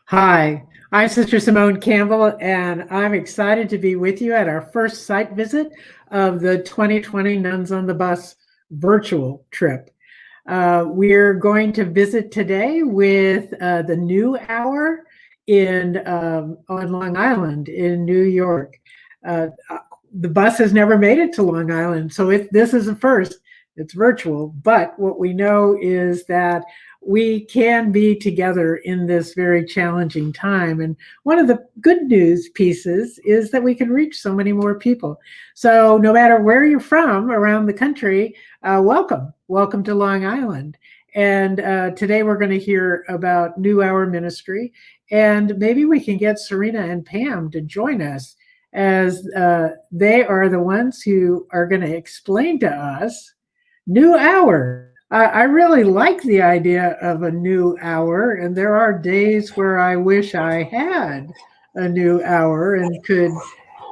Hi, I'm Sister Simone Campbell, and I'm excited to be with you at our first site visit of the 2020 Nuns on the Bus virtual trip. We're going to visit today with the New Hour on Long Island in New York. The bus has never made it to Long Island, so this is a first. It's virtual, but what we know is that we can be together in this very challenging time. And one of the good news pieces is that we can reach so many more people. So no matter where you're from around the country, welcome to Long Island. And today we're going to hear about New Hour Ministry, and maybe we can get Serena and Pam to join us, as they are the ones who are going to explain to us New Hour. I really like the idea of a new hour, and there are days where I wish I had a new hour and could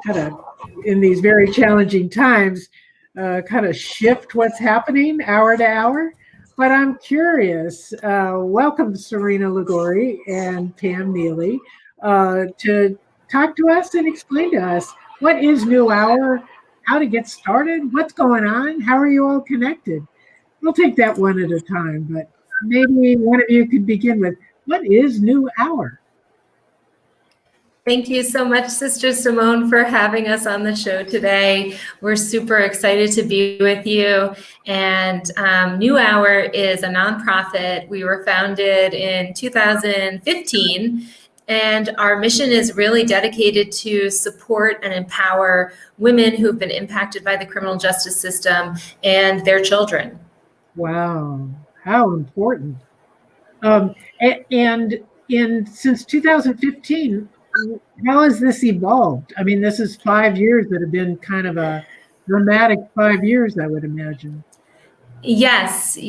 kind of, in these very challenging times, kind of shift what's happening hour to hour. But I'm curious. Welcome, Serena Ligori and Pam Neely, to talk to us and explain to us what is New Hour, how to get started, what's going on, how are you all connected? We'll take that one at a time, but maybe one of you could begin with, what is New Hour? Thank you so much, Sister Simone, for having us on the show today. We're super excited to be with you. And New Hour is a nonprofit. We were founded in 2015. And our mission is really dedicated to support and empower women who've been impacted by the criminal justice system and their children. Wow, how important. Since 2015, how has this evolved? I mean, this is 5 years that have been kind of a dramatic 5 years, I would imagine. Yes.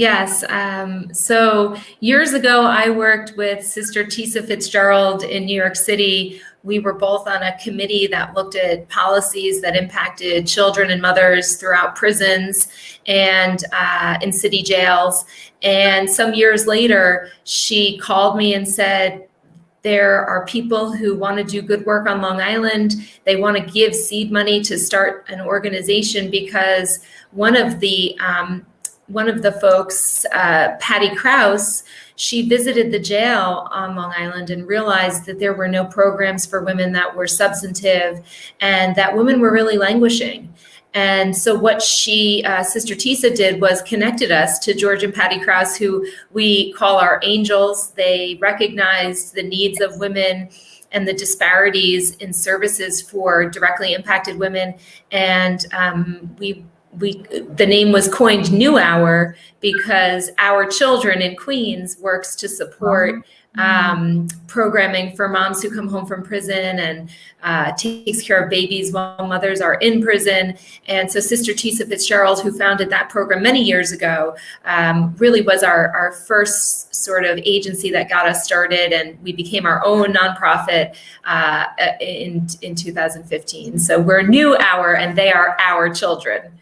So years ago, I worked with Sister Tisa Fitzgerald in New York City. We were both on a committee that looked at policies that impacted children and mothers throughout prisons and in city jails. And some years later, she called me and said, there are people who want to do good work on Long Island. They want to give seed money to start an organization because one of the folks, Patty Krause, she visited the jail on Long Island and realized that there were no programs for women that were substantive and that women were really languishing. And so what Sister Tisa did was connected us to George and Patty Krause, who we call our angels. They recognized the needs of women and the disparities in services for directly impacted women. And the name was coined New Hour because Our Children in Queens works to support programming for moms who come home from prison and takes care of babies while mothers are in prison. And so Sister Tisa Fitzgerald, who founded that program many years ago, really was our first sort of agency that got us started, and we became our own nonprofit in 2015. So we're New Hour, and they are our children.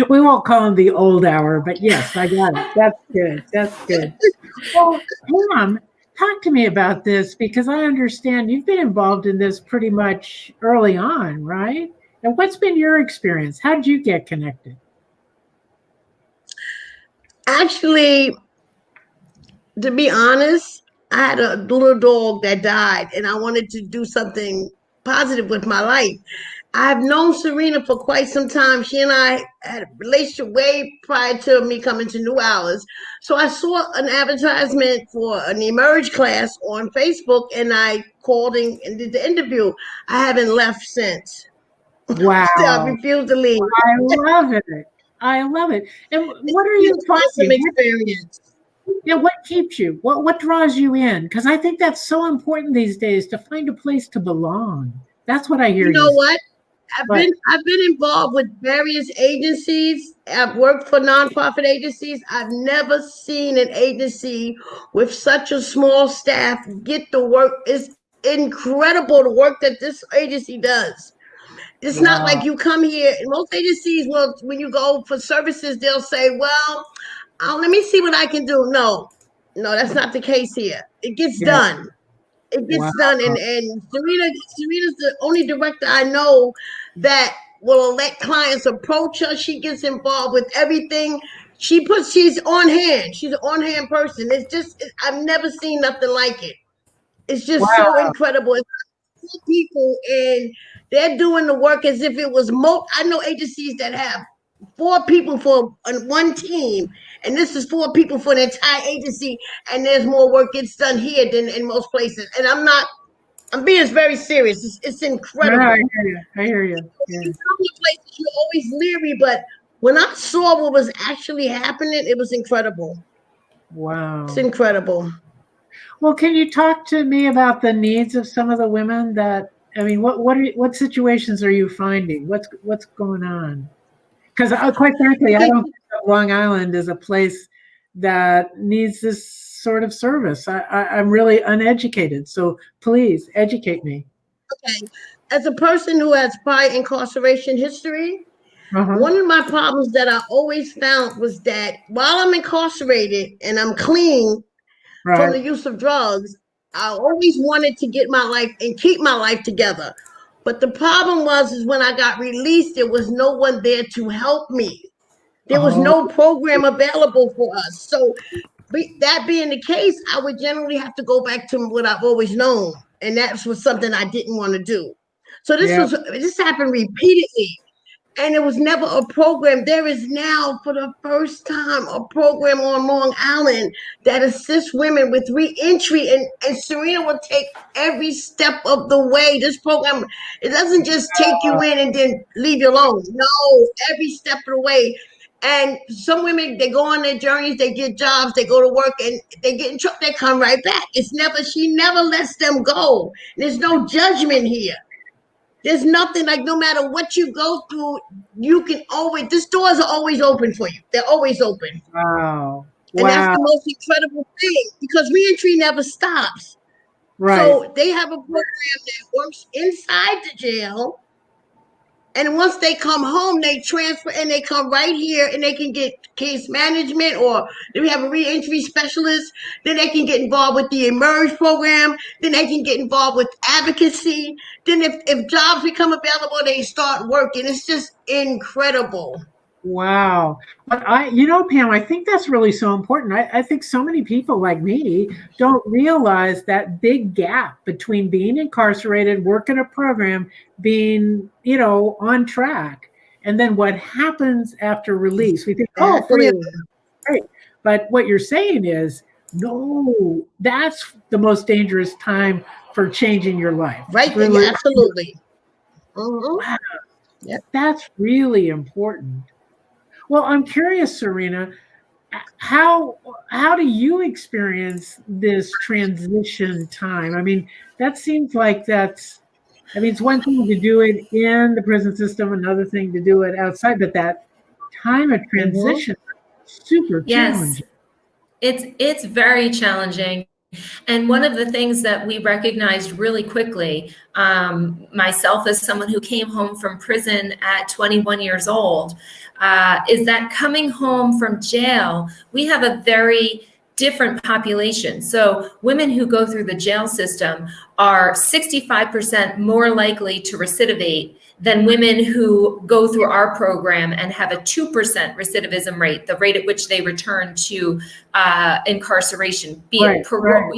We won't call them the old hour, but yes, I got it. That's good. Well, Pam, talk to me about this, because I understand you've been involved in this pretty much early on, right? And what's been your experience? How did you get connected? Actually, to be honest, I had a little dog that died, and I wanted to do something positive with my life. I've known Serena for quite some time. She and I had a relationship way prior to me coming to New Hours. So I saw an advertisement for an Emerge class on Facebook, and I called and did the interview. I haven't left since. Wow. I refuse to leave. I love it. And what are you awesome experience? Yeah, what keeps you? What draws you in? Because I think that's so important these days, to find a place to belong. That's what I hear. You know what? I've been involved with various agencies. I've worked for nonprofit agencies. I've never seen an agency with such a small staff get the work. It's incredible the work that this agency does. It's not like you come here. In most agencies, when you go for services, they'll say, well, let me see what I can do. No, No, that's not the case here. It gets Yeah. done. It gets Wow. done. And Serena's the only director I know that will let clients approach her. She gets involved with everything. She's on hand. She's an on hand person. I've never seen nothing like it. It's just so Wow. incredible. It's 4 people and they're doing the work as if it was I know agencies that have 4 people for one team, and this is 4 people for the entire agency, and there's more work gets done here than in most places. And I'm being very serious. It's incredible. No, I hear you. I hear you. Yeah. In some places you're always leery, but when I saw what was actually happening, it was incredible. Wow. It's incredible. Well, can you talk to me about the needs of some of the women that, I mean, what situations are you finding? What's going on? Because quite frankly, I don't think that Long Island is a place that needs this sort of service. I'm really uneducated, so please educate me. Okay. As a person who has prior incarceration history, Uh-huh. one of my problems that I always found was that while I'm incarcerated and I'm clean from the Right. use of drugs, I always wanted to get my life and keep my life together. But the problem is when I got released, there was no one there to help me. There was Oh, no program available for us. So that being the case, I would generally have to go back to what I've always known. And that was something I didn't want to do. So yeah. this happened repeatedly. And it was never a program. There is now, for the first time, a program on Long Island that assists women with reentry. And Serena will take every step of the way. This program, it doesn't just take you in and then leave you alone. No, every step of the way. And some women, they go on their journeys, they get jobs, they go to work, and they get in trouble, they come right back. She never lets them go. There's no judgment here. There's nothing like, no matter what you go through, you can these doors are always open for you. They're always open. Wow. And that's the most incredible thing, because reentry never stops. Right. So they have a program that works inside the jail. And once they come home, they transfer and they come right here and they can get case management, or we have a reentry specialist. Then they can get involved with the Emerge program. Then they can get involved with advocacy. Then if jobs become available, they start working. It's just incredible. Wow. But Pam, I think that's really so important. I think so many people like me don't realize that big gap between being incarcerated, working a program, being, on track, and then what happens after release. We think, oh, free, great. But what you're saying is, no, that's the most dangerous time for changing your life. Right. Really, absolutely. Wow. Yep. That's really important. Well, I'm curious, Serena, how do you experience this transition time? I mean, that seems like it's one thing to do it in the prison system, another thing to do it outside, but that time of transition, super challenging. It's very challenging. And one of the things that we recognized really quickly, myself as someone who came home from prison at 21 years old, is that coming home from jail, we have a very different population. So women who go through the jail system are 65% more likely to recidivate than women who go through our program and have a 2% recidivism rate, the rate at which they return to incarceration, be it parole,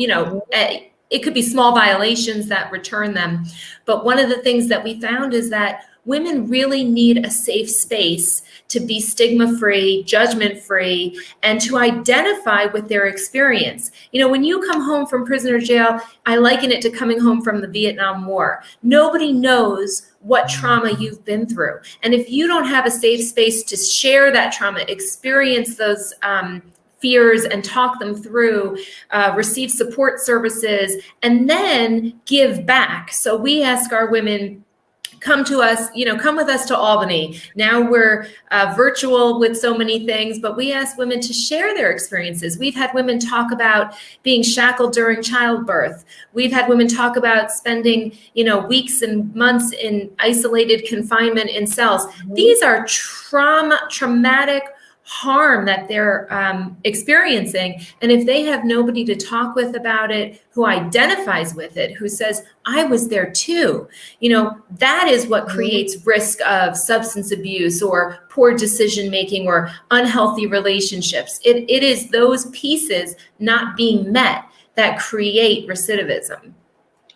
it could be small violations that return them. But one of the things that we found is that women really need a safe space to be stigma-free, judgment-free, and to identify with their experience. When you come home from prison or jail, I liken it to coming home from the Vietnam War. Nobody knows what trauma you've been through. And if you don't have a safe space to share that trauma, experience those fears and talk them through, receive support services, and then give back. So we ask our women, come to us, come with us to Albany. Now we're virtual with so many things, but we ask women to share their experiences. We've had women talk about being shackled during childbirth. We've had women talk about spending, weeks and months in isolated confinement in cells. These are traumatic, harm that they're experiencing. And if they have nobody to talk with about it, who identifies with it, who says, I was there too, that is what creates risk of substance abuse or poor decision making or unhealthy relationships. It is those pieces not being met that create recidivism.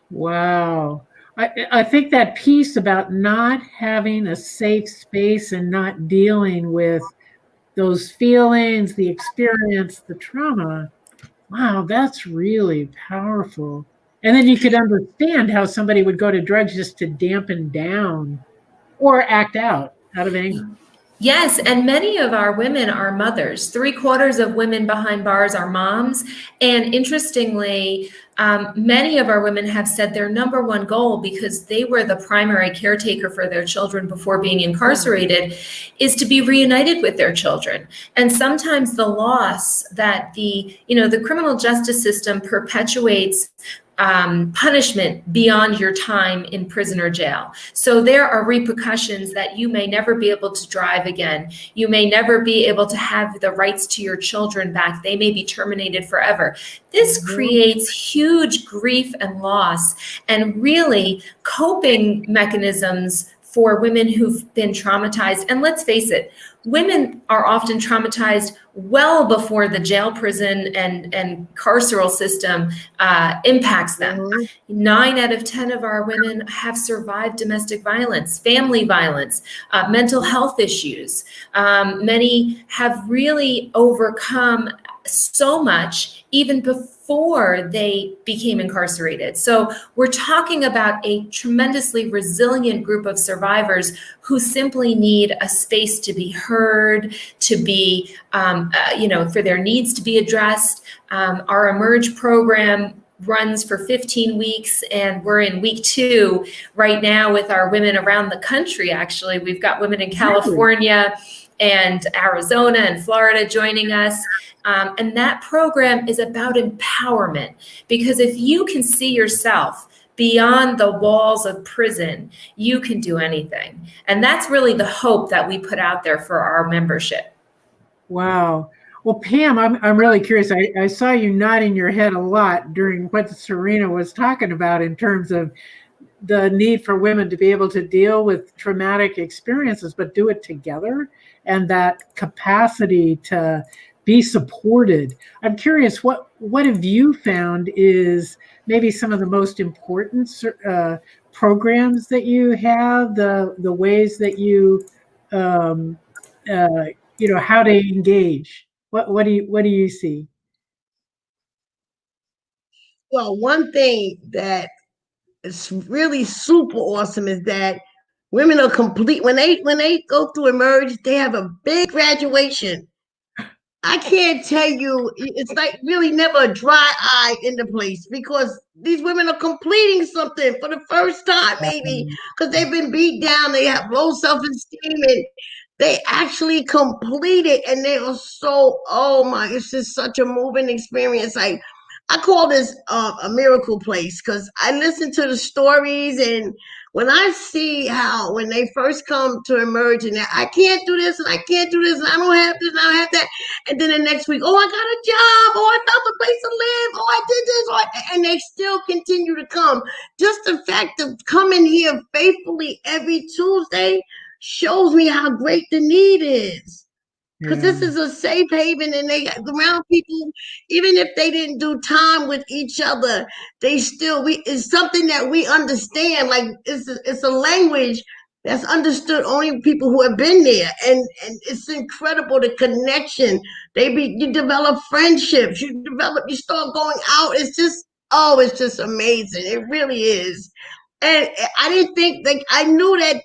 Wow. I think that piece about not having a safe space and not dealing with those feelings, the experience, the trauma, wow, that's really powerful. And then you could understand how somebody would go to drugs just to dampen down or act out of anger. Yes, and many of our women are mothers. 3/4 of women behind bars are moms. And interestingly, many of our women have said their number one goal, because they were the primary caretaker for their children before being incarcerated, is to be reunited with their children. And sometimes the loss that the criminal justice system perpetuates punishment beyond your time in prison or jail. So there are repercussions that you may never be able to drive again. You may never be able to have the rights to your children back. They may be terminated forever. This creates huge grief and loss, and really coping mechanisms for women who've been traumatized. And let's face it, women are often traumatized well before the jail, prison, and carceral system impacts them. 9 out of 10 of our women have survived domestic violence, family violence, mental health issues. Many have really overcome so much even before they became incarcerated. So we're talking about a tremendously resilient group of survivors who simply need a space to be heard, to be, for their needs to be addressed. Our Emerge program runs for 15 weeks, and we're in week 2 right now with our women around the country. Actually, we've got women in California and Arizona and Florida joining us. And that program is about empowerment, because if you can see yourself beyond the walls of prison, you can do anything. And that's really the hope that we put out there for our membership. Wow. Well, Pam, I'm really curious. I saw you nodding your head a lot during what Serena was talking about in terms of the need for women to be able to deal with traumatic experiences, but do it together, and that capacity to be supported. I'm curious, what have you found is maybe some of the most important programs that you have, the ways that you, how to engage? What do you see? Well, one thing that is really super awesome is that women are complete when they go through Emerge. They have a big graduation. I can't tell you, it's like really never a dry eye in the place, because these women are completing something for the first time, maybe because they've been beat down, they have low self-esteem, and they actually complete it, and they are so, oh my, it's just such a moving experience. I call this a miracle place, because I listen to the stories, and when I see how when they first come to Emerge and I can't do this and I can't do this and I don't have this and I don't have that, and then the next week, oh, I got a job, oh, I found a place to live, oh, I did this, and they still continue to come. Just the fact of coming here faithfully every Tuesday shows me how great the need is. Because this is a safe haven, and they around people, even if they didn't do time with each other, they still, it's something that we understand. Like it's a language that's understood only people who have been there, and it's incredible, the connection. You develop friendships, you start going out. It's just amazing. It really is. And I didn't think, like, I knew that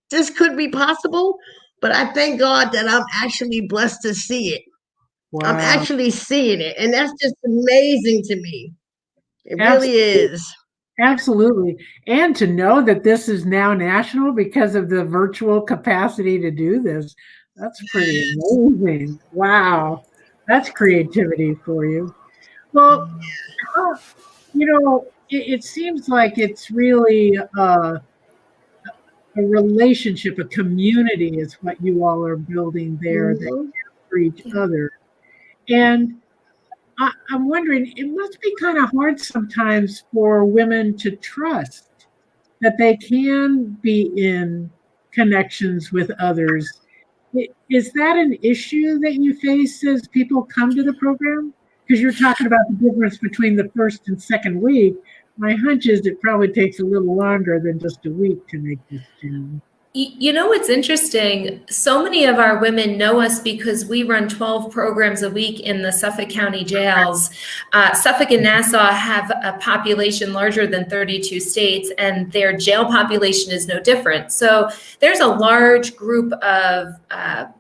this could be possible, but I thank God that I'm actually blessed to see it. Wow. I'm actually seeing it, and that's just amazing to me. It really is. Absolutely. And to know that this is now national because of the virtual capacity to do this, that's pretty amazing. Wow. That's creativity for you. Well, it seems like it's really a relationship, a community is what you all are building there. Mhm. for each other. And I'm wondering, it must be kind of hard sometimes for women to trust that they can be in connections with others. Is that an issue that you face as people come to the program? Because you're talking about the difference between the first and second week. My hunch is it probably takes a little longer than just a week to make this change. You know what's interesting? So many of our women know us because we run 12 programs a week in the Suffolk County jails. Suffolk and Nassau have a population larger than 32 states, and their jail population is no different. So there's a large group of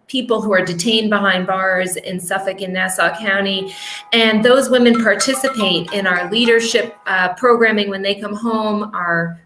people who are detained behind bars in Suffolk and Nassau County, and those women participate in our leadership programming when they come home, our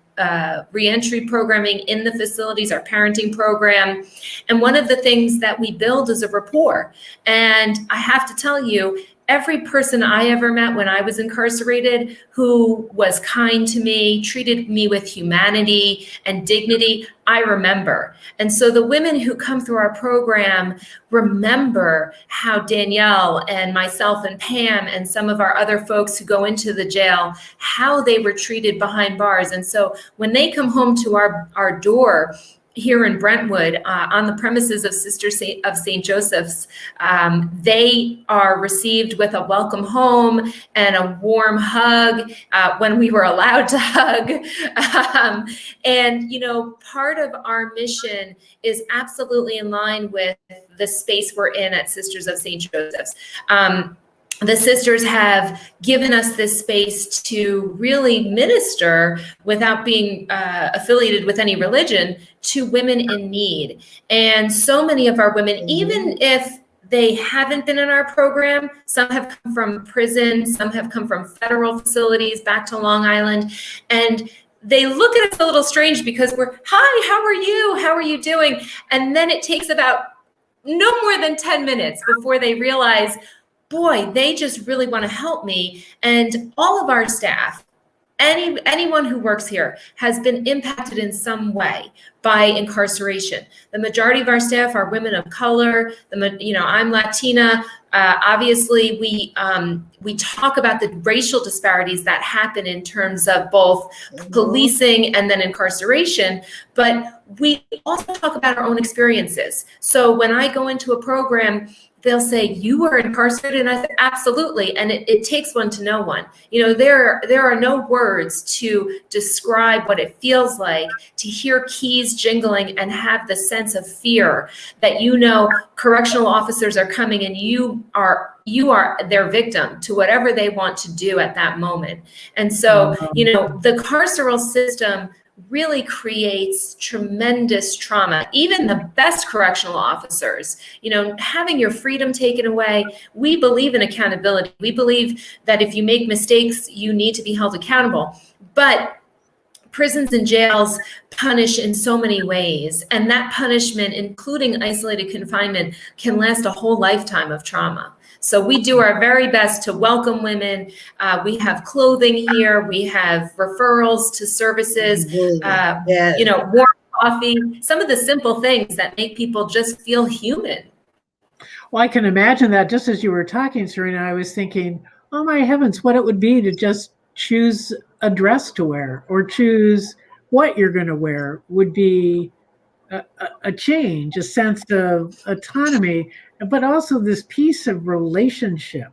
reentry programming in the facilities, our parenting program. And one of the things that we build is a rapport. And I have to tell you, every person I ever met when I was incarcerated who was kind to me, treated me with humanity and dignity, I remember. And so the women who come through our program remember how Danielle and myself and Pam and some of our other folks who go into the jail, how they were treated behind bars. And so when they come home to our door, here in Brentwood, on the premises of of St. Joseph's, they are received with a welcome home and a warm hug when we were allowed to hug. And, you know, part of our mission is absolutely in line with the space we're in at Sisters of St. Joseph's. The sisters have given us this space to really minister without being affiliated with any religion to women in need. And so many of our women, even if they haven't been in our program, some have come from prison, some have come from federal facilities back to Long Island, and they look at us a little strange because we're, hi, how are you? How are you doing? And then it takes about no more than 10 minutes before they realize, boy, they just really want to help me. And all of our staff, anyone who works here has been impacted in some way by incarceration. The majority of our staff are women of color. I'm Latina. Obviously, we talk about the racial disparities that happen in terms of both policing and then incarceration, but we also talk about our own experiences. So when I go into a program, they'll say, you were incarcerated? And I said, absolutely. And it takes one to know one. You know, there are no words to describe what it feels like to hear keys jingling and have the sense of fear that, you know, correctional officers are coming and you are their victim to whatever they want to do at that moment. And so, you know, the carceral system really creates tremendous trauma. Even the best correctional officers, you know, having your freedom taken away, we believe in accountability. We believe that if you make mistakes, you need to be held accountable. But prisons and jails punish in so many ways. And that punishment, including isolated confinement, can last a whole lifetime of trauma. So we do our very best to welcome women. We have clothing here. We have referrals to services, you know, warm coffee, some of the simple things that make people just feel human. Well, I can imagine that. Just as you were talking, Serena, I was thinking, oh my heavens, what it would be to just choose a dress to wear or choose what you're going to wear would be a change, a sense of autonomy, but also this piece of relationship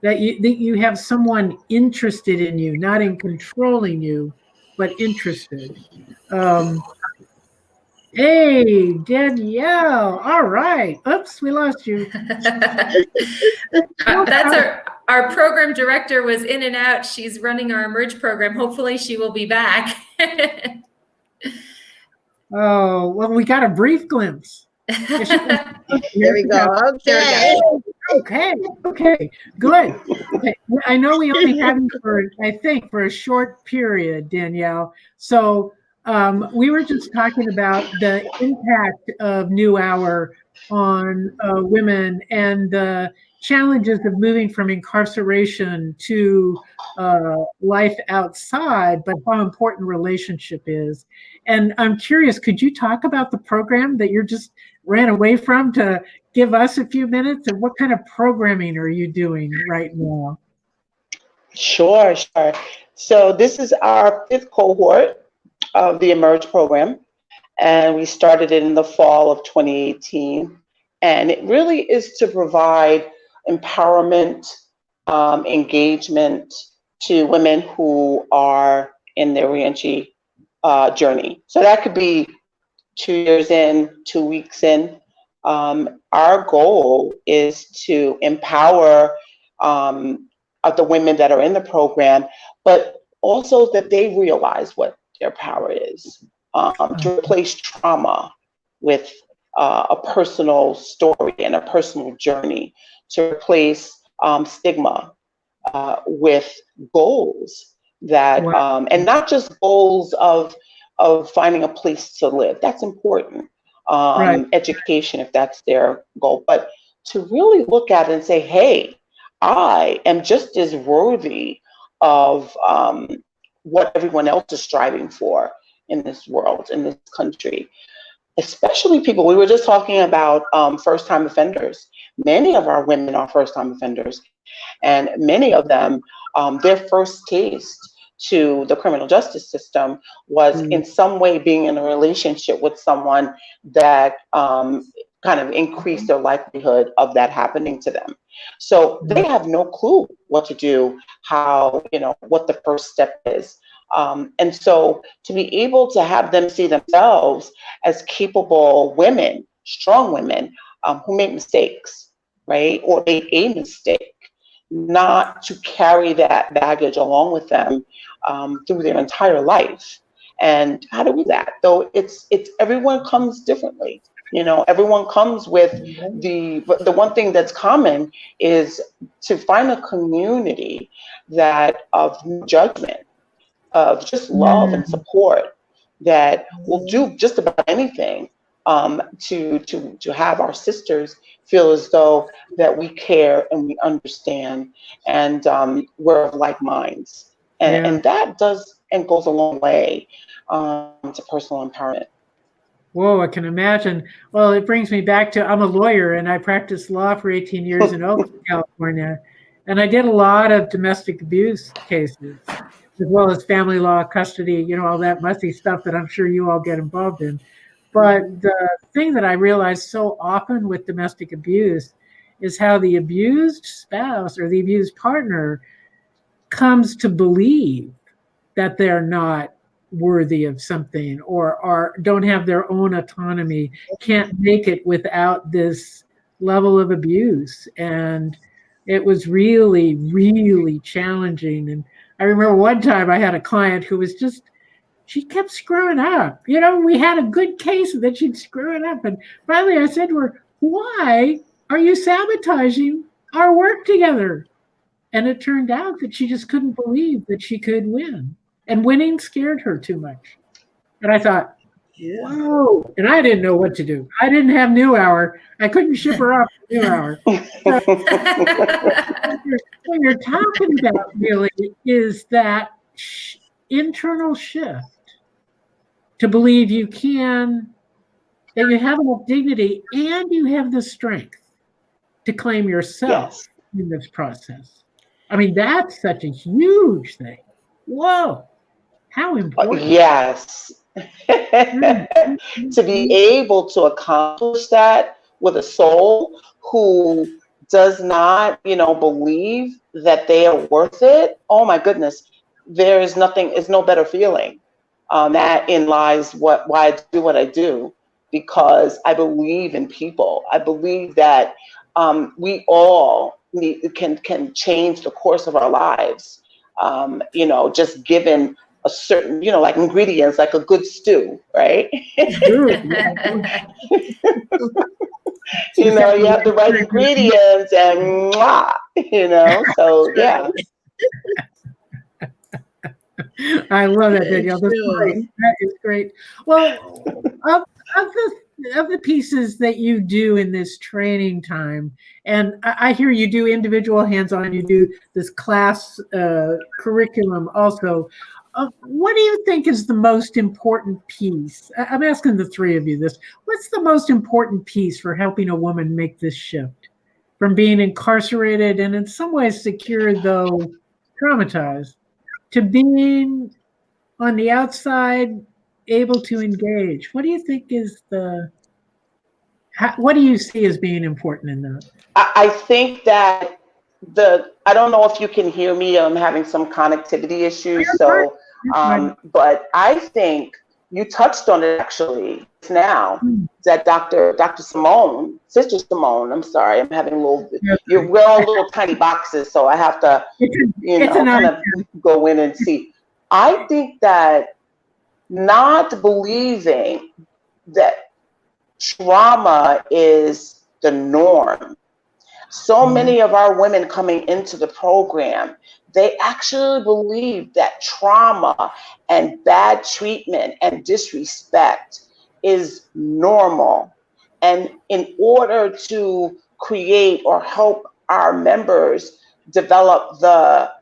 that you have someone interested in you, not in controlling you, but interested. Hey, Danielle. All right. Oops, we lost you. That's our program director was in and out. She's running our Emerge program. Hopefully she will be back. Oh, well, we got a brief glimpse. There we go. Okay. Good. Okay. I know we only have you for a short period, Danielle. So we were just talking about the impact of New Hour on women and the challenges of moving from incarceration to life outside, but how important relationship is. And I'm curious, could you talk about the program that you just ran away from to give us a few minutes? And what kind of programming are you doing right now? Sure, sure. So this is our 5th cohort of the Emerge program, and we started it in the fall of 2018. And it really is to provide empowerment, engagement to women who are in their reentry journey. So that could be 2 years in, 2 weeks in. Our goal is to empower the women that are in the program, but also that they realize what their power is, to replace trauma with a personal story and a personal journey, to replace stigma with goals that, and not just goals of finding a place to live. That's important. Education, if that's their goal, but to really look at it and say, hey, I am just as worthy of what everyone else is striving for in this world, in this country. Especially people, we were just talking about first-time offenders. Many of our women are first-time offenders, and many of them, their first taste to the criminal justice system was in some way being in a relationship with someone that kind of increased their likelihood of that happening to them. So they have no clue what to do, how, what the first step is. And so to be able to have them see themselves as capable women, strong women, who make mistakes, right? Or made a mistake, not to carry that baggage along with them through their entire life. And how do we do that? Though it's everyone comes differently. Everyone comes with the one thing that's common is to find a community that of judgment, of just love and support, that will do just about anything to have our sisters feel as though that we care and we understand, and we're of like minds. And that does and goes a long way to personal empowerment. Whoa, I can imagine. Well, it brings me back to, I'm a lawyer and I practiced law for 18 years in Oakland, California. And I did a lot of domestic abuse cases, as well as family law, custody, all that messy stuff that I'm sure you all get involved in. But the thing that I realized so often with domestic abuse is how the abused spouse or the abused partner comes to believe that they're not worthy of something, or don't have their own autonomy, can't make it without this level of abuse. And it was really, really challenging. And I remember one time I had a client who was she kept screwing up. We had a good case and then she'd screw it up. And finally I said to her, why are you sabotaging our work together? And it turned out that she just couldn't believe that she could win. And winning scared her too much. And I thought, whoa. And I didn't know what to do. I didn't have New Hour. I couldn't ship her off to New Hour. So, what you're talking about really is that internal shift to believe you can, that you have enough dignity and you have the strength to claim yourself in this process. I mean, that's such a huge thing. Whoa. How important. Yes. To be able to accomplish that with a soul who does not, believe that they are worth it. Oh my goodness. There is no better feeling. That in lies why I do what I do, because I believe in people. I believe that we all can change the course of our lives. Just given a certain, like ingredients, like a good stew, right? You have the right ingredients and so yeah. I love that, Danielle. That's great. That is great. Well, of the pieces that you do in this training time, and I hear you do individual hands-on, you do this class curriculum also. What do you think is the most important piece? I'm asking the three of you this. What's the most important piece for helping a woman make this shift from being incarcerated and in some ways secure, though traumatized, to being on the outside, able to engage? What do you think is what do you see as being important in that? I think that I don't know if you can hear me. I'm having some connectivity issues. So, but I think you touched on it actually now. That Dr. Simone, Sister Simone, I'm sorry, I'm having a little, we're all little tiny boxes. So I have to, kind of go in and see. I think that not believing that trauma is the norm. So many of our women coming into the program, they actually believe that trauma and bad treatment and disrespect is normal. And in order to create or help our members develop the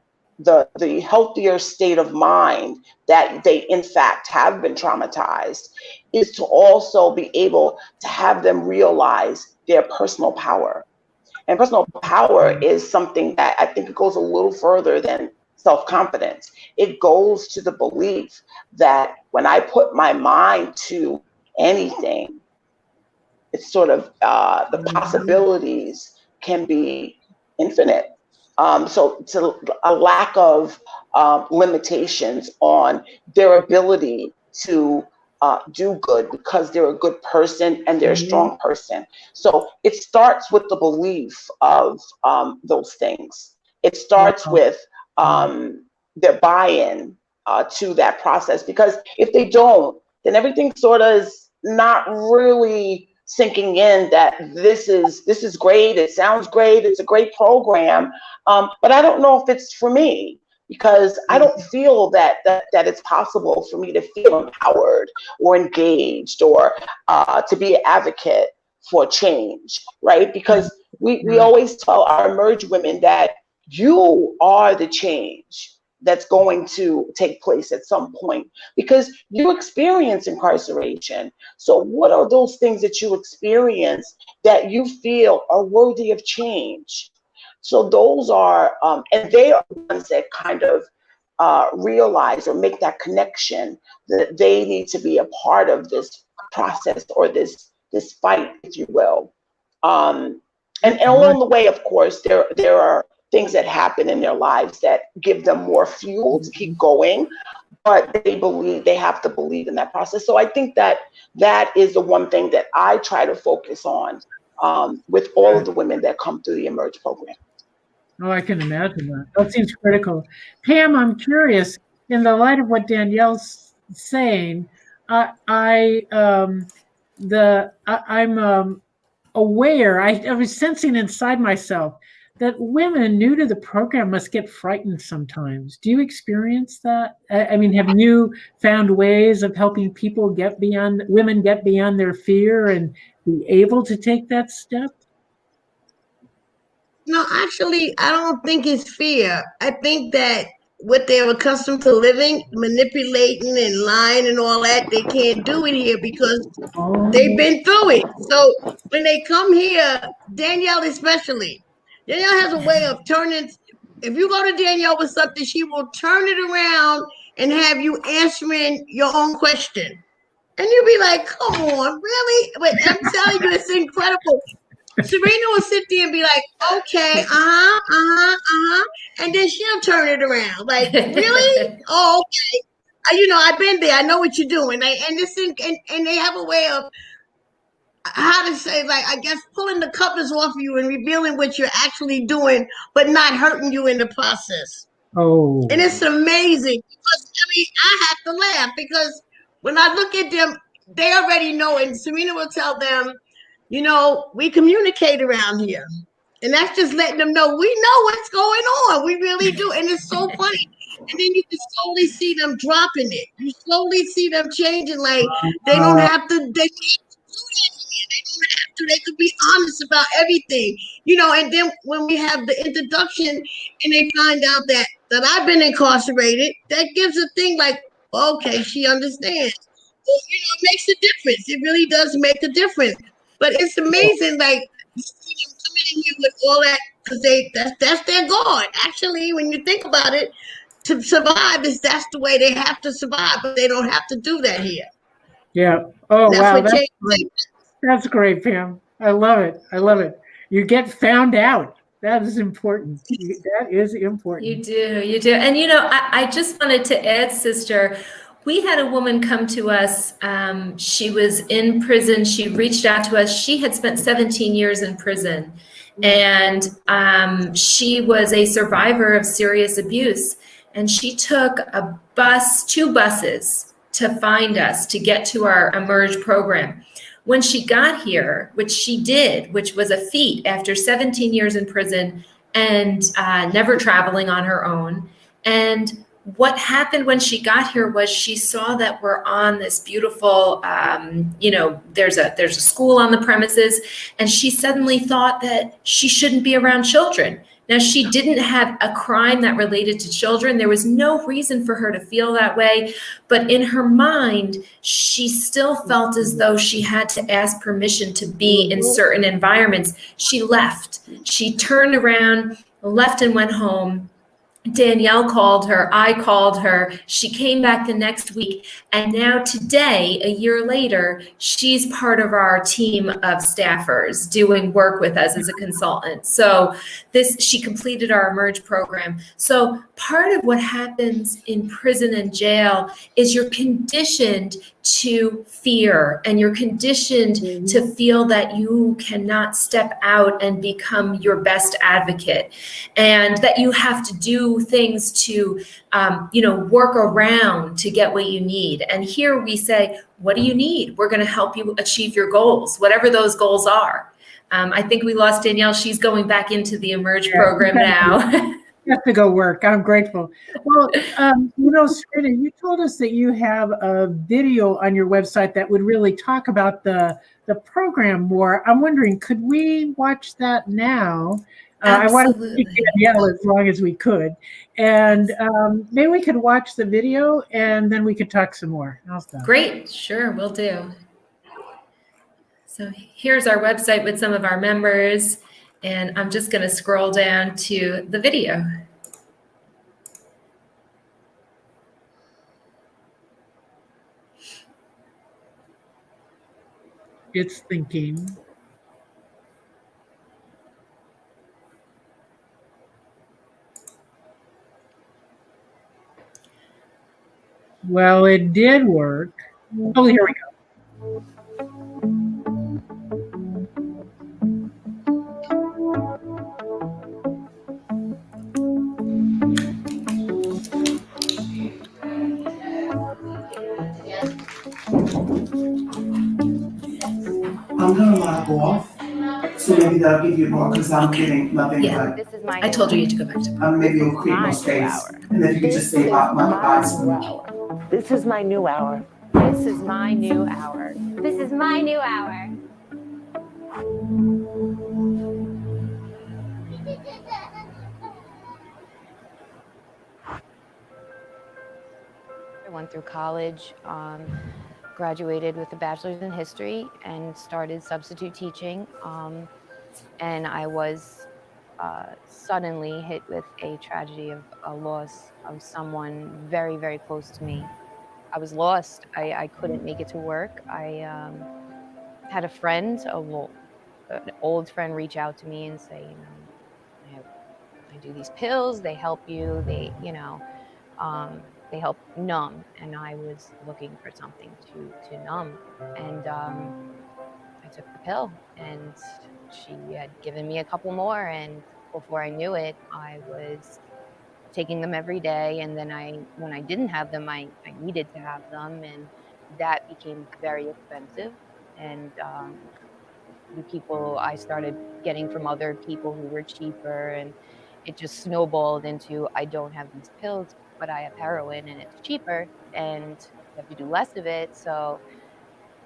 healthier state of mind that they in fact have been traumatized, is to also be able to have them realize their personal power. And personal power is something that I think it goes a little further than self-confidence. It goes to the belief that when I put my mind to anything, it's sort of the possibilities can be infinite. So to a lack of limitations on their ability to do good because they're a good person and they're a strong person. So it starts with the belief of those things. It starts with their buy-in to that process, because if they don't, then everything sort of is not really sinking in that this is great, it sounds great, it's a great program, but I don't know if it's for me, because I don't feel that it's possible for me to feel empowered or engaged or to be an advocate for change, right? Because we always tell our emerge women that you are the change that's going to take place at some point, because you experience incarceration. So what are those things that you experience that you feel are worthy of change? So those are, and they are the ones that kind of realize or make that connection that they need to be a part of this process or this fight, if you will. And along the way, of course, there are things that happen in their lives that give them more fuel to keep going, but they have to believe in that process. So I think that is the one thing that I try to focus on with all of the women that come through the Emerge program. Oh, I can imagine that. That seems critical. Pam, I'm curious, in the light of what Danielle's saying, I'm aware, I was sensing inside myself that women new to the program must get frightened sometimes. Do you experience that? I mean, have you found ways of helping women get beyond their fear and be able to take that step? No, actually, I don't think it's fear. I think that what they're accustomed to living, manipulating and lying and all that, they can't do it here because they've been through it. So when they come here, Danielle especially, Danielle has a way of turning. If you go to Danielle with something, she will turn it around and have you answering your own question. And you'll be like, come on, really? But I'm telling you, it's incredible. Serena will sit there and be like, okay, and then she'll turn it around. Like, really? Oh, okay. I've been there. I know what you're doing. And they have a way of, how to say, like, I guess pulling the covers off you and revealing what you're actually doing, but not hurting you in the process. Oh. And it's amazing because, I have to laugh because when I look at them, they already know, and Serena will tell them, we communicate around here. And that's just letting them know we know what's going on. We really do. And it's so funny. And then you can slowly see them dropping it. You slowly see them changing. Like, they don't have to, they don't have to. They could be honest about everything. And then when we have the introduction and they find out that that I've been incarcerated, that gives a thing like, okay, she understands. Well, it makes a difference. It really does make a difference. But it's amazing, like, coming in here with all that, because that's their God. Actually, when you think about it, to survive that's the way they have to survive, but they don't have to do that here. Yeah. Oh, That's wow. what That's changed. great. That's great, Pam. I love it. I love it. You get found out. That is important. That is important. You do, you do. And I just wanted to add, sister, we had a woman come to us. She was in prison. She reached out to us. She had spent 17 years in prison. And she was a survivor of serious abuse. And she took two buses to find us, to get to our Emerge program. When she got here, which she did, which was a feat after 17 years in prison, and never traveling on her own. And what happened when she got here was she saw that we're on this beautiful, there's a school on the premises, and she suddenly thought that she shouldn't be around children. Now, she didn't have a crime that related to children. There was no reason for her to feel that way. But in her mind, she still felt as though she had to ask permission to be in certain environments. She left. She turned around, left, and went home. Danielle called her, I called her, she came back the next week, and now today, a year later, she's part of our team of staffers doing work with us as a consultant. So she completed our Emerge program. So part of what happens in prison and jail is you're conditioned to fear, and you're conditioned to feel that you cannot step out and become your best advocate, and that you have to do things to work around to get what you need. And here we say, what do you need? We're going to help you achieve your goals, whatever those goals are. I think we lost Danielle. She's going back into the Emerge program now. You have to go work. I'm grateful. Well, Serena, you told us that you have a video on your website that would really talk about the program more. I'm wondering, could we watch that now? I wanted to keep Danielle as long as we could. And maybe we could watch the video and then we could talk some more. How's that? Great. Sure, we'll do. So here's our website with some of our members. And I'm just going to scroll down to the video. It's thinking. Well, it did work. Oh, here we go. I'm gonna log off, so maybe that'll give you more, because I'm getting nothing but, This is my I told you to go back to maybe it'll create more space. And if you could just say my advice for me. This is my new hour. This is my new hour. This is my new hour. I went through college, graduated with a bachelor's in history, and started substitute teaching. And I was suddenly hit with a tragedy of a loss of someone very, very close to me. I was lost. I couldn't make it to work. I had a friend, an old friend, reach out to me and say, I do these pills. They help you. They help numb. And I was looking for something to numb. And I took the pill, and she had given me a couple more. And before I knew it, I was taking them every day. And then when I didn't have them, I needed to have them. And that became very expensive. And the people I started getting from other people who were cheaper, and it just snowballed into, I don't have these pills, but I have heroin and it's cheaper and you have to do less of it. So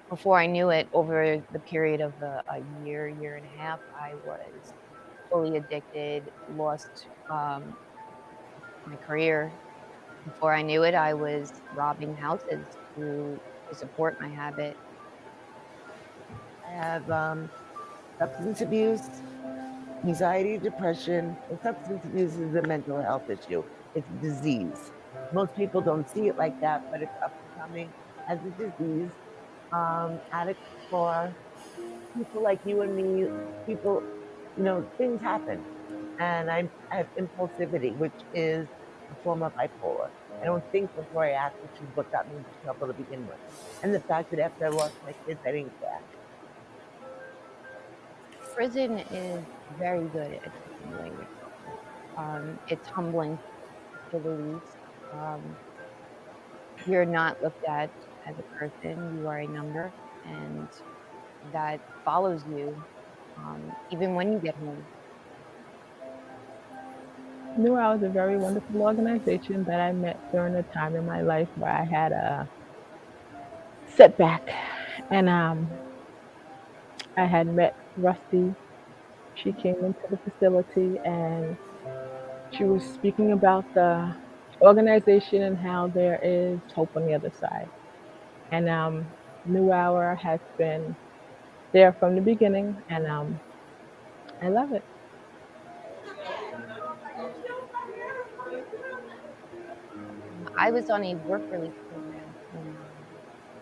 before I knew it, over the period of a year and a half, I was fully addicted, lost my career. Before I knew it, I was robbing houses to support my habit. I have substance abuse, anxiety, depression, and substance abuse is a mental health issue. It's a disease. Most people don't see it like that, but it's up and coming as a disease. Addicts for people like you and me, people, things happen. And I have impulsivity, which is a form of bipolar. I don't think before I act, which is what got me into trouble to begin with. And the fact that after I lost my kids, I didn't care. Prison is very good at taking away your children. It's humbling, to say the least. You're not looked at as a person, you are a number, and that follows you even when you get home. New Hour is a very wonderful organization that I met during a time in my life where I had a setback. And I had met Rusty. She came into the facility and she was speaking about the organization and how there is hope on the other side. And New Hour has been there from the beginning, and I love it. I was on a work release program in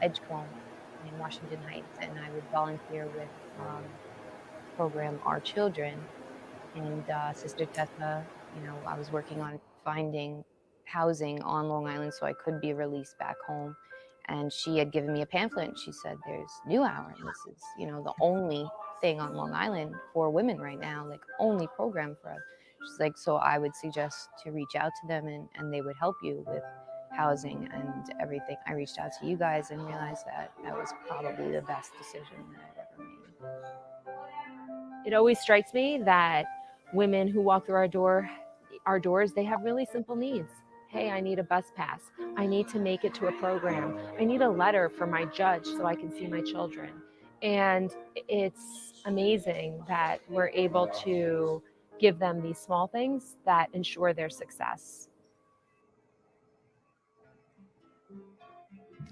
Edgecombe in Washington Heights, and I would volunteer with program Our Children. And Sister Tessa, I was working on finding housing on Long Island so I could be released back home. And she had given me a pamphlet. And she said, "There's New Hour, and this is, the only thing on Long Island for women right now, like only program for us." She's like, "So I would suggest to reach out to them, and they would help you with housing and everything." I reached out to you guys and realized that was probably the best decision that I've ever made. It always strikes me that women who walk through our doors, they have really simple needs. Hey, I need a bus pass. I need to make it to a program. I need a letter from my judge so I can see my children. And it's amazing that we're able to give them these small things that ensure their success.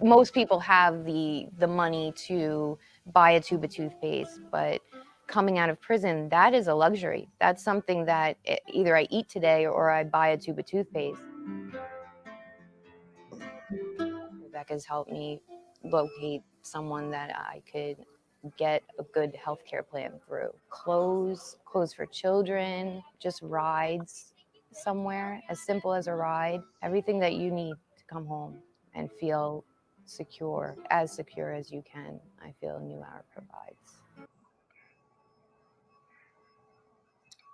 Most people have the money to buy a tube of toothpaste, but coming out of prison, that is a luxury. That's something that either I eat today or I buy a tube of toothpaste. Rebecca's helped me locate someone that I could get a good healthcare plan through. Clothes for children, just rides somewhere, as simple as a ride. Everything that you need to come home and feel secure as you can, I feel New Hour provides.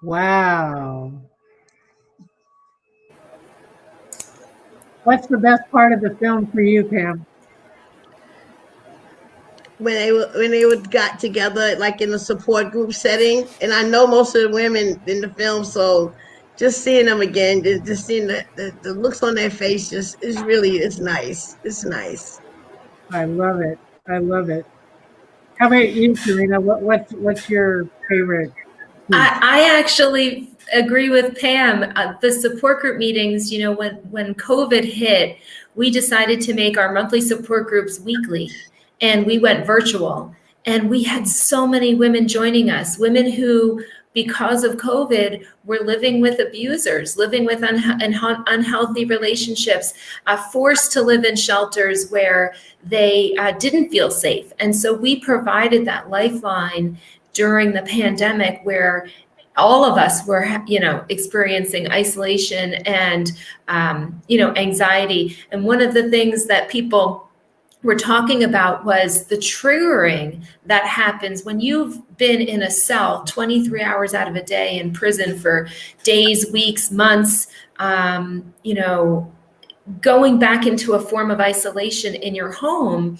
Wow. What's the best part of the film for you, Pam? When they would got together like in a support group setting, and I know most of the women in the film, so just seeing them again, just seeing the looks on their face, it's nice. It's nice. I love it. I love it. How about you, Serena? What's your favorite piece? I actually agree with Pam. The support group meetings, when COVID hit, we decided to make our monthly support groups weekly, and we went virtual. And we had so many women joining us, women who, because of COVID, were living with abusers, living with unhealthy relationships, forced to live in shelters where they didn't feel safe. And so we provided that lifeline during the pandemic, where all of us were, experiencing isolation and, anxiety. And one of the things that people were talking about was the triggering that happens when you've been in a cell 23 hours out of a day in prison for days, weeks, months, going back into a form of isolation in your home.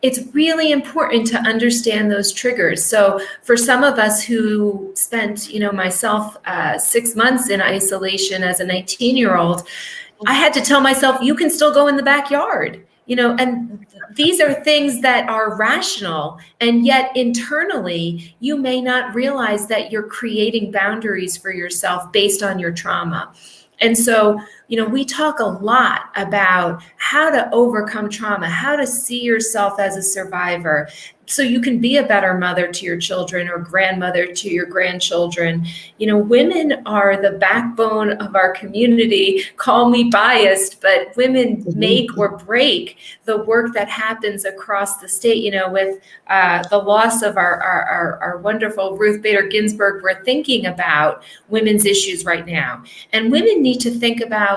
It's really important to understand those triggers. So for some of us who spent, myself 6 months in isolation as a 19-year-old, I had to tell myself, you can still go in the backyard, and these are things that are rational, and yet internally, you may not realize that you're creating boundaries for yourself based on your trauma. And so, we talk a lot about how to overcome trauma, how to see yourself as a survivor so you can be a better mother to your children or grandmother to your grandchildren. Women are the backbone of our community. Call me biased, but women make or break the work that happens across the state. With the loss of our wonderful Ruth Bader Ginsburg, we're thinking about women's issues right now. And women need to think about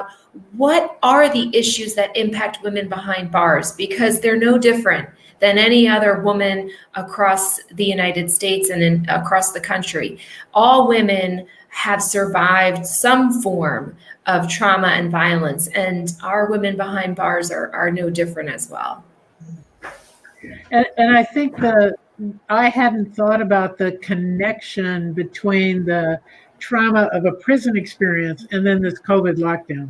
what are the issues that impact women behind bars, because they're no different than any other woman across the United States and across the country. All women have survived some form of trauma and violence, and our women behind bars are no different as well. And I think I hadn't thought about the connection between the trauma of a prison experience and then this COVID lockdown,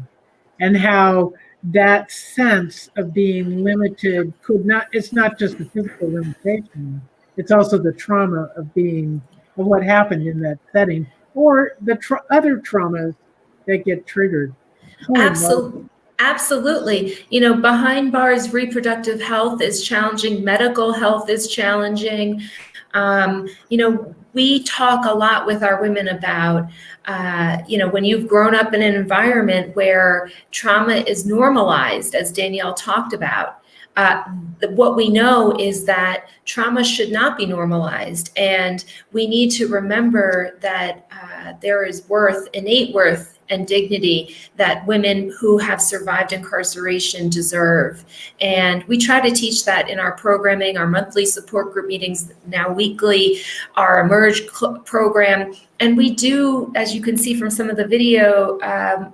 and how that sense of being limited it's not just the physical limitation, it's also the trauma of what happened in that setting, or the other traumas that get triggered. Absolutely. Behind bars, reproductive health is challenging. Medical health is challenging. We talk a lot with our women about, when you've grown up in an environment where trauma is normalized, as Danielle talked about, what we know is that trauma should not be normalized. And we need to remember that there is innate worth and dignity that women who have survived incarceration deserve. And we try to teach that in our programming, our monthly support group meetings, now weekly, our Emerge program. And we do, as you can see from some of the video,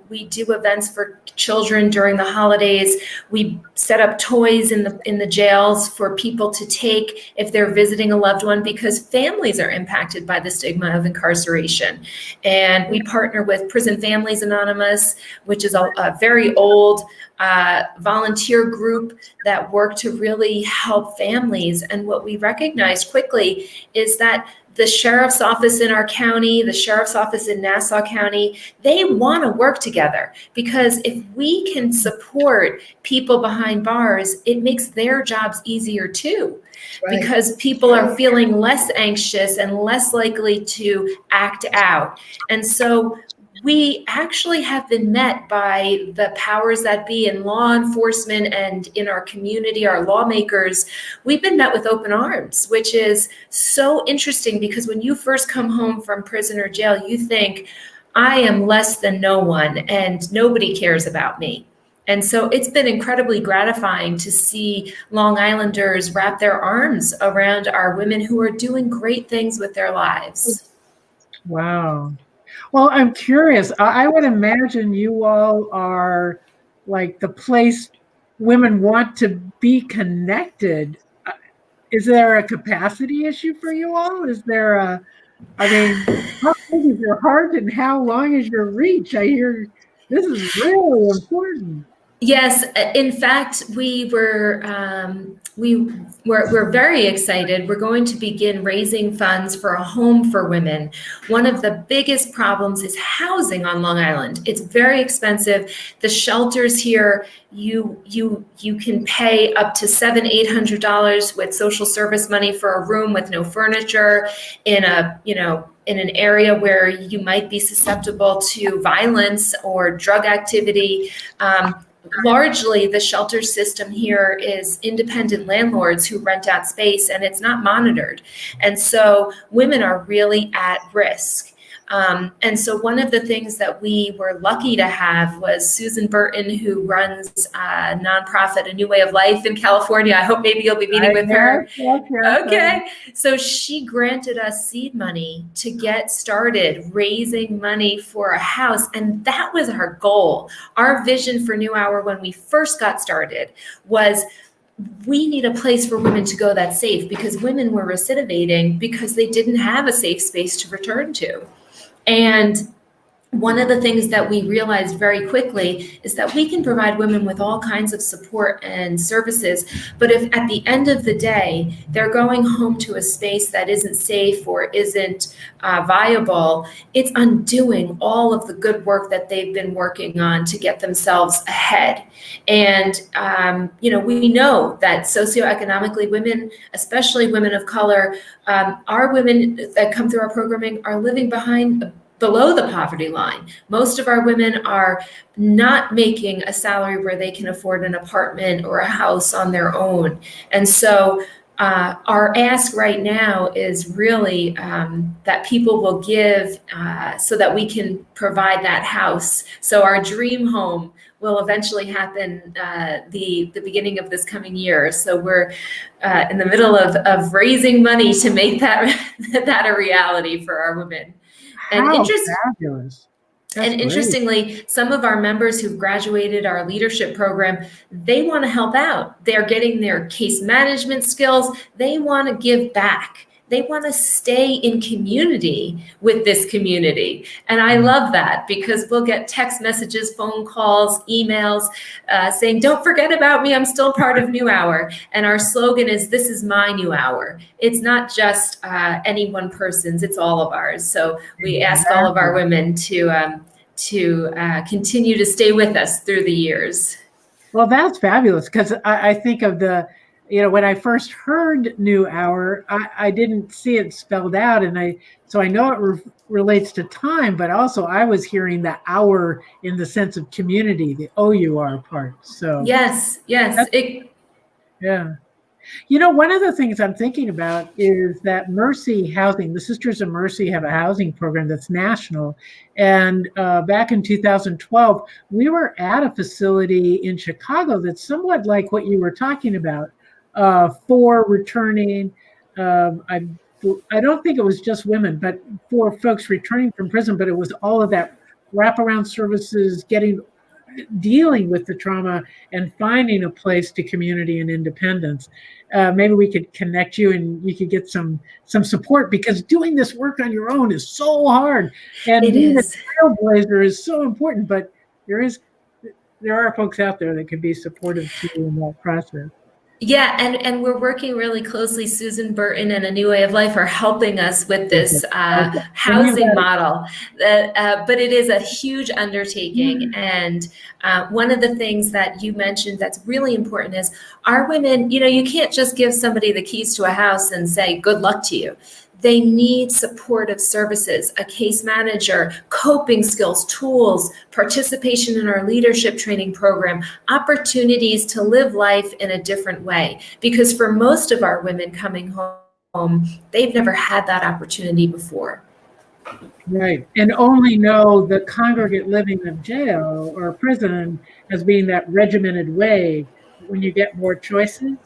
we do events for children during the holidays. We set up toys in the jails for people to take if they're visiting a loved one, because families are impacted by the stigma of incarceration. And we partner with Prison Families Anonymous, which is a very old volunteer group that work to really help families. And what we recognized quickly is that the sheriff's office in our county, the sheriff's office in Nassau County, they want to work together, because if we can support people behind bars, it makes their jobs easier too. Right. Because people are feeling less anxious and less likely to act out. And so we actually have been met by the powers that be in law enforcement and in our community, our lawmakers. We've been met with open arms, which is so interesting, because when you first come home from prison or jail, you think, I am less than no one and nobody cares about me. And so it's been incredibly gratifying to see Long Islanders wrap their arms around our women who are doing great things with their lives. Wow. Well, I'm curious. I would imagine you all are like the place women want to be connected. Is there a capacity issue for you all? Is there how big is your heart and how long is your reach? I hear this is really important. Yes, in fact, we're very excited. We're going to begin raising funds for a home for women. One of the biggest problems is housing on Long Island. It's very expensive. The shelters here, you can pay up to $700-800 with social service money for a room with no furniture in an area where you might be susceptible to violence or drug activity. Largely, the shelter system here is independent landlords who rent out space, and it's not monitored. And so women are really at risk. And so one of the things that we were lucky to have was Susan Burton, who runs a nonprofit, A New Way of Life in California. I hope maybe you'll be meeting with her. Okay. So she granted us seed money to get started raising money for a house. And that was our goal. Our vision for New Hour when we first got started was, we need a place for women to go that's safe, because women were recidivating because they didn't have a safe space to return to. And one of the things that we realized very quickly is that we can provide women with all kinds of support and services, but if at the end of the day they're going home to a space that isn't safe or isn't viable, it's undoing all of the good work that they've been working on to get themselves ahead. And we know that socioeconomically women, especially women of color, our women that come through our programming are living below the poverty line. Most of our women are not making a salary where they can afford an apartment or a house on their own. And so our ask right now is really that people will give so that we can provide that house. So our dream home will eventually happen the beginning of this coming year. So we're in the middle of raising money to make that a reality for our women. And Fabulous. That's and interestingly, some of our members who've graduated our leadership program, they want to help out. They're getting their case management skills. They want to give back. They want to stay in community with this community. And I love that because we'll get text messages, phone calls, emails saying, don't forget about me. I'm still part of New Hour. And our slogan is, this is my New Hour. It's not just any one person's, it's all of ours. So we ask all of our women to continue to stay with us through the years. Well, that's fabulous because I think of when I first heard New Hour, I didn't see it spelled out, and so I know it relates to time, but also I was hearing the hour in the sense of community, the OUR part. So yes. Yeah. One of the things I'm thinking about is that Mercy Housing, the Sisters of Mercy have a housing program that's national. And back in 2012, we were at a facility in Chicago that's somewhat like what you were talking about. For returning, I don't think it was just women, but for folks returning from prison, but it was all of that wraparound services, dealing with the trauma and finding a place to community and independence. Maybe we could connect you and you could get some support, because doing this work on your own is so hard. And being a trailblazer is so important, but there are folks out there that can be supportive to you in that process. Yeah, and we're working really closely. Susan Burton and A New Way of Life are helping us with this housing model. But it is a huge undertaking. And one of the things that you mentioned that's really important is our women, you can't just give somebody the keys to a house and say, good luck to you. They need supportive services, a case manager, coping skills, tools, participation in our leadership training program, opportunities to live life in a different way. Because for most of our women coming home, they've never had that opportunity before. Right. And only know the congregate living of jail or prison as being that regimented way. When you get more choices,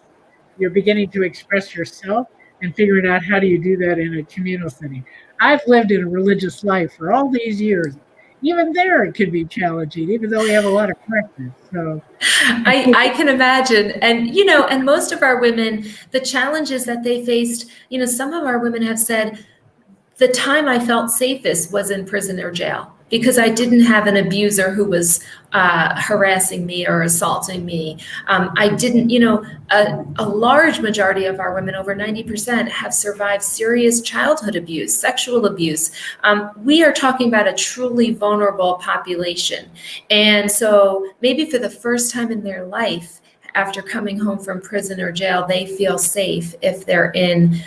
you're beginning to express yourself and figuring out how do you do that in a communal setting. I've lived in a religious life for all these years. Even there, it could be challenging, even though we have a lot of practice. So I can imagine. And, and most of our women, the challenges that they faced, some of our women have said, the time I felt safest was in prison or jail, because I didn't have an abuser who was harassing me or assaulting me. I didn't, a large majority of our women, over 90%, have survived serious childhood abuse, sexual abuse. We are talking about a truly vulnerable population. And so maybe for the first time in their life, after coming home from prison or jail, they feel safe if they're in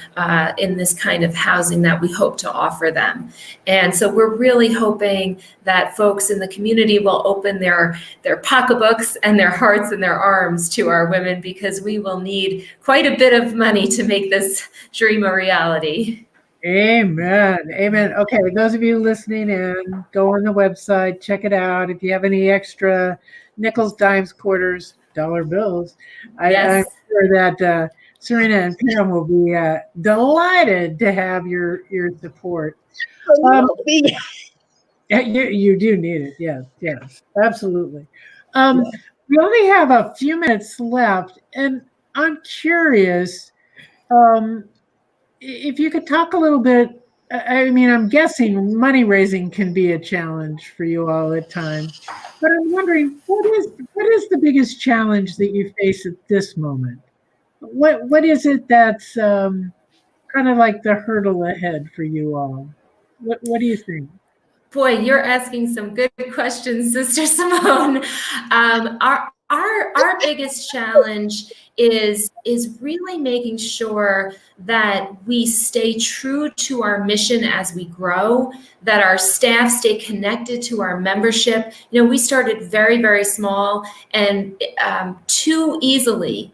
this kind of housing that we hope to offer them. And so we're really hoping that folks in the community will open their pocketbooks and their hearts and their arms to our women, because we will need quite a bit of money to make this dream a reality. Amen. Amen. Okay, those of you listening in, go on the website, check it out. If you have any extra nickels, dimes, quarters, dollar bills, I'm sure that Serena and Pam will be delighted to have your support. You do need it. Yes, absolutely. We only have a few minutes left, and I'm curious if you could talk a little bit I mean, I'm guessing money raising can be a challenge for you all at times, but I'm wondering what is the biggest challenge that you face at this moment? What is it that's kind of like the hurdle ahead for you all? What do you think? Boy, you're asking some good questions, Sister Simone. Our biggest challenge is really making sure that we stay true to our mission as we grow, that our staff stay connected to our membership. You know, we started very, very small, and too easily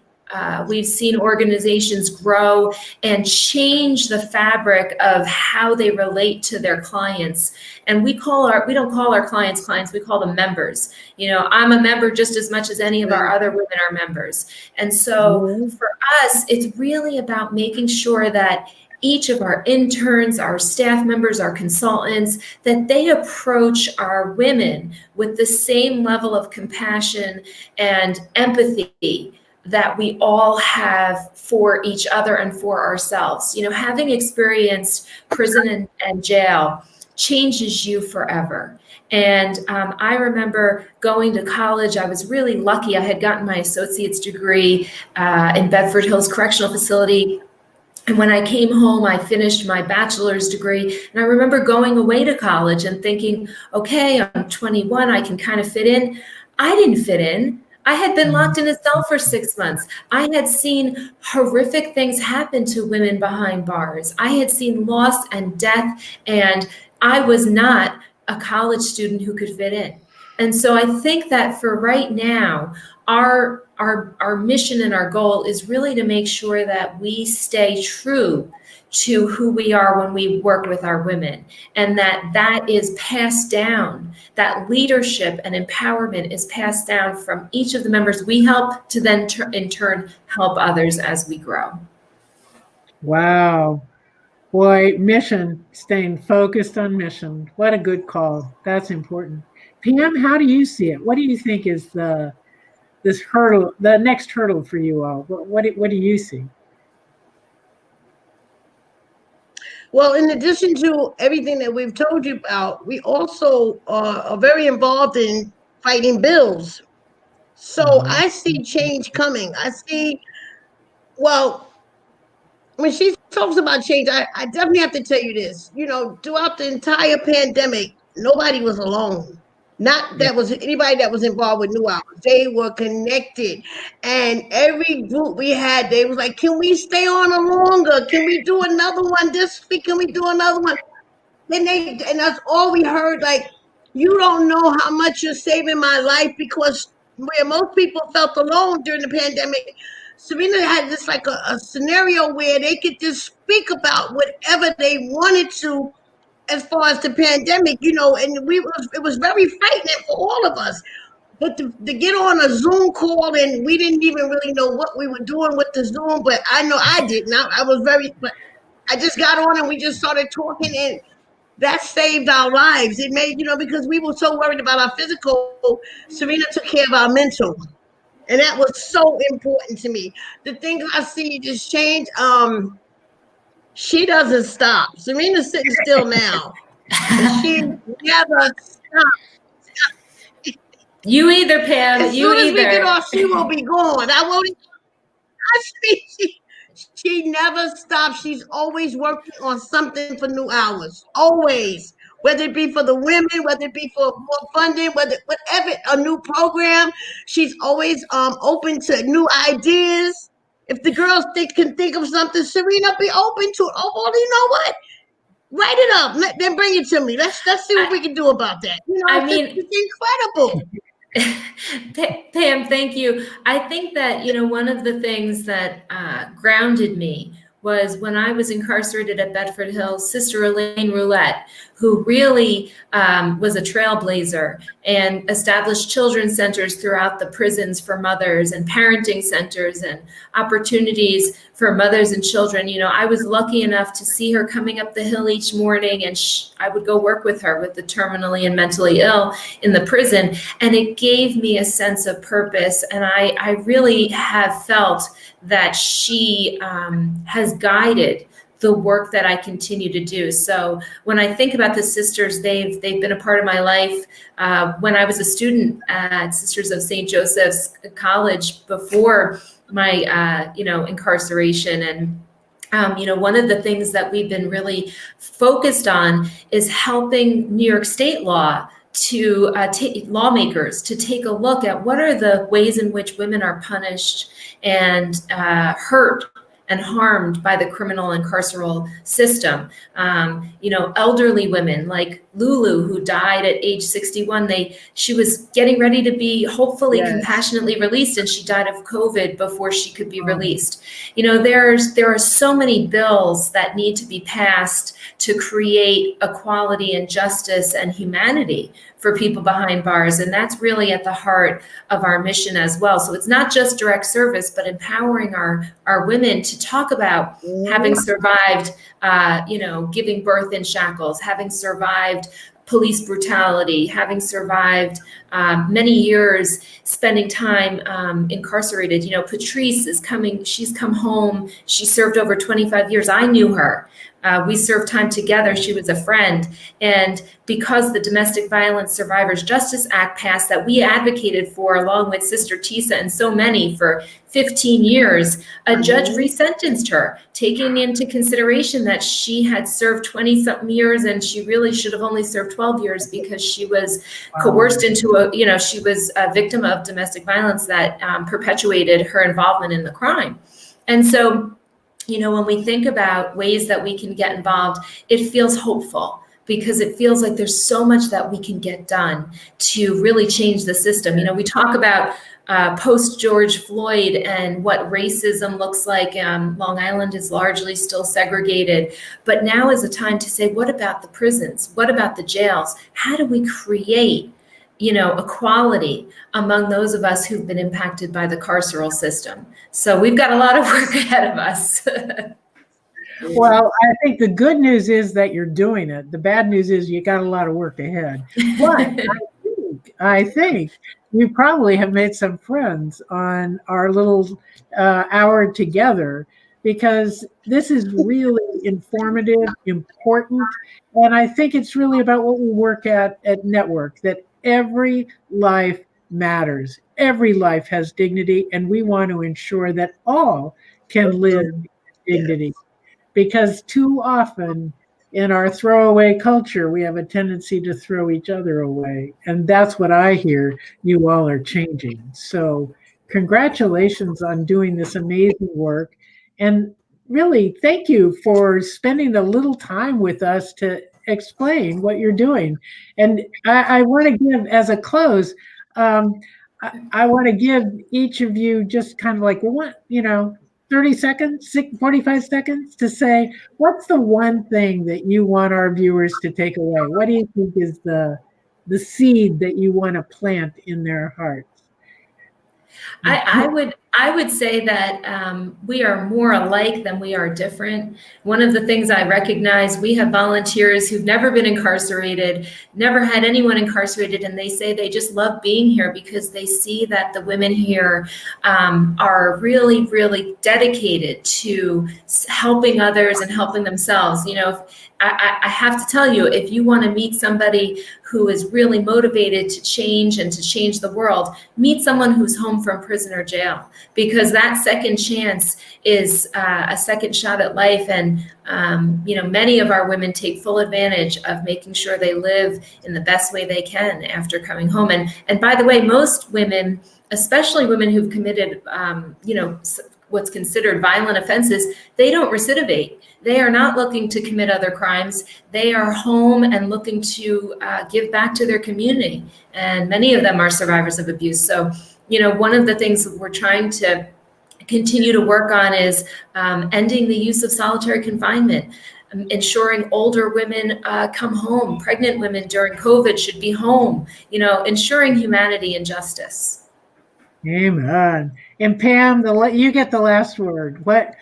we've seen organizations grow and change the fabric of how they relate to their clients. And we don't call our clients clients, we call them members. You know, I'm a member just as much as any of our other women are members. And so for us, it's really about making sure that each of our interns, our staff members, our consultants, that they approach our women with the same level of compassion and empathy that we all have for each other and for ourselves. You know, having experienced prison and jail changes you forever. And I remember going to college. I was really lucky. I had gotten my associate's degree in Bedford Hills Correctional Facility. And when I came home, I finished my bachelor's degree. And I remember going away to college and thinking, okay, I'm 21, I can kind of fit in. I didn't fit in. I had been locked in a cell for 6 months. I had seen horrific things happen to women behind bars. I had seen loss and death, and I was not a college student who could fit in. And so I think that for right now, our mission and our goal is really to make sure that we stay true to who we are when we work with our women, and that is passed down, that leadership and empowerment is passed down from each of the members we help to then in turn help others as we grow. Wow. Boy, mission, staying focused on mission. What a good call. That's important. Pam, how do you see it? What do you think is this hurdle, the next hurdle for you all? What do you see? Well, in addition to everything that we've told you about, we also are very involved in fighting bills. So I see change coming. I see, well, when she talks about change, I definitely have to tell you this. You know, throughout the entire pandemic, nobody was alone. Not that was anybody that was involved with New Hours. They were connected. And every group we had, they was like, can we stay on longer? Can we do another one this week? Can we do another one? And that's all we heard. Like, you don't know how much you're saving my life, because where most people felt alone during the pandemic, Serena had this like a scenario where they could just speak about whatever they wanted to as far as the pandemic, you know, and it was very frightening for all of us. But to get on a Zoom call, and we didn't even really know what we were doing with the Zoom, but I know I didn't. But I just got on and we just started talking, and that saved our lives. It made, you know, because we were so worried about our physical, Serena took care of our mental. And that was so important to me. The things I see just change, she doesn't stop. Serena's sitting still now. She never stops. You either, Pam. As soon as we get off, she will be gone. I won't. She never stops. She's always working on something for New Hours. Always. Whether it be for the women, whether it be for more funding, whatever, a new program, she's always open to new ideas. If the girls can think of something, Serena be open to it. Oh, well, you know what? Write it up. Then bring it to me. Let's see what we can do about that. You know, it's incredible. Pam, thank you. I think that, you know, one of the things that grounded me was when I was incarcerated at Bedford Hills, Sister Elaine Roulette, who really was a trailblazer and established children's centers throughout the prisons for mothers, and parenting centers and opportunities for mothers and children. You know, I was lucky enough to see her coming up the hill each morning, and I would go work with her with the terminally and mentally ill in the prison. And it gave me a sense of purpose. And I really have felt that she has guided the work that I continue to do. So when I think about the sisters, they've been a part of my life. When I was a student at Sisters of St. Joseph's College before my incarceration, and one of the things that we've been really focused on is helping New York State law to lawmakers to take a look at what are the ways in which women are punished and hurt and harmed by the criminal and carceral system. Elderly women like Lulu, who died at age 61, she was getting ready to be hopefully compassionately released, and she died of COVID before she could be released. There are so many bills that need to be passed to create equality and justice and humanity for people behind bars. And that's really at the heart of our mission as well. So it's not just direct service, but empowering our women to talk about having survived, giving birth in shackles, having survived police brutality, having survived many years spending time incarcerated. Patrice is coming, she's come home. She served over 25 years. I knew her. We served time together. She was a friend. And because the Domestic Violence Survivors Justice Act passed that we advocated for, along with Sister Tisa and so many, for 15 years, a judge resentenced her, taking into consideration that she had served 20-something years and she really should have only served 12 years because she was coerced into she was a victim of domestic violence that perpetuated her involvement in the crime. And so, when we think about ways that we can get involved, it feels hopeful because it feels like there's so much that we can get done to really change the system. We talk about post George Floyd and what racism looks like. Long Island is largely still segregated, but now is a time to say, what about the prisons? What about the jails? How do we create equality among those of us who've been impacted by the carceral system? So we've got a lot of work ahead of us. Well, I think the good news is that you're doing it. The bad news is you got a lot of work ahead. But I think you probably have made some friends on our little hour together, because this is really informative, important, and I think it's really about what we work at Network, that every life matters. Every life has dignity, and we want to ensure that all can live with dignity. Because too often in our throwaway culture, we have a tendency to throw each other away. And that's what I hear you all are changing. So congratulations on doing this amazing work. And really, thank you for spending a little time with us to explain what you're doing. And I want to give, as a close, I want to give each of you just kind of like, 30 seconds, 45 seconds to say, what's the one thing that you want our viewers to take away? What do you think is the seed that you want to plant in their hearts? I would say that we are more alike than we are different. One of the things I recognize, we have volunteers who've never been incarcerated, never had anyone incarcerated, and they say they just love being here because they see that the women here are really, really dedicated to helping others and helping themselves. I have to tell you, if you want to meet somebody who is really motivated to change and to change the world, meet someone who's home from prison or jail, because that second chance is a second shot at life. And, many of our women take full advantage of making sure they live in the best way they can after coming home. And by the way, most women, especially women who've committed, what's considered violent offenses, they don't recidivate. They are not looking to commit other crimes. They are home and looking to give back to their community. And many of them are survivors of abuse. So, one of the things we're trying to continue to work on is ending the use of solitary confinement, ensuring older women come home. Pregnant women during COVID should be home, ensuring humanity and justice. Amen. And Pam, you get the last word. What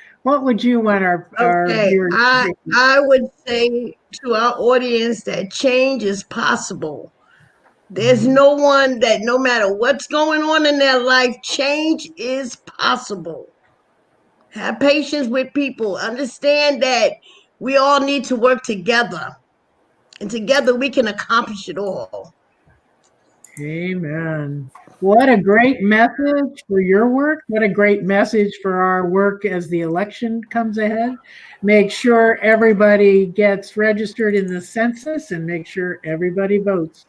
would you want our viewers to do? I would say to our audience that change is possible. There's no one that, no matter what's going on in their life, change is possible. Have patience with people. Understand that we all need to work together. And together we can accomplish it all. Amen. What a great message for your work. What a great message for our work as the election comes ahead. Make sure everybody gets registered in the census and make sure everybody votes.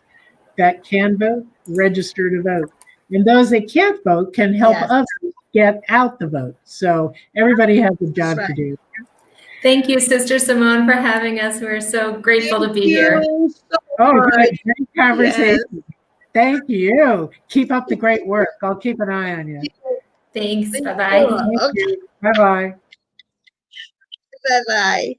That can vote, register to vote. And those that can't vote can help Yes. others get out the vote. So everybody has a job That's to right. do. Thank you, Sister Simone, for having us. We're so grateful to be Thank here. you so Oh, much. good. Great conversation. Thank you. Keep up the great work. I'll keep an eye on you. Thanks. Sure. Bye-bye. Thank Okay. you. Bye-bye. Bye-bye.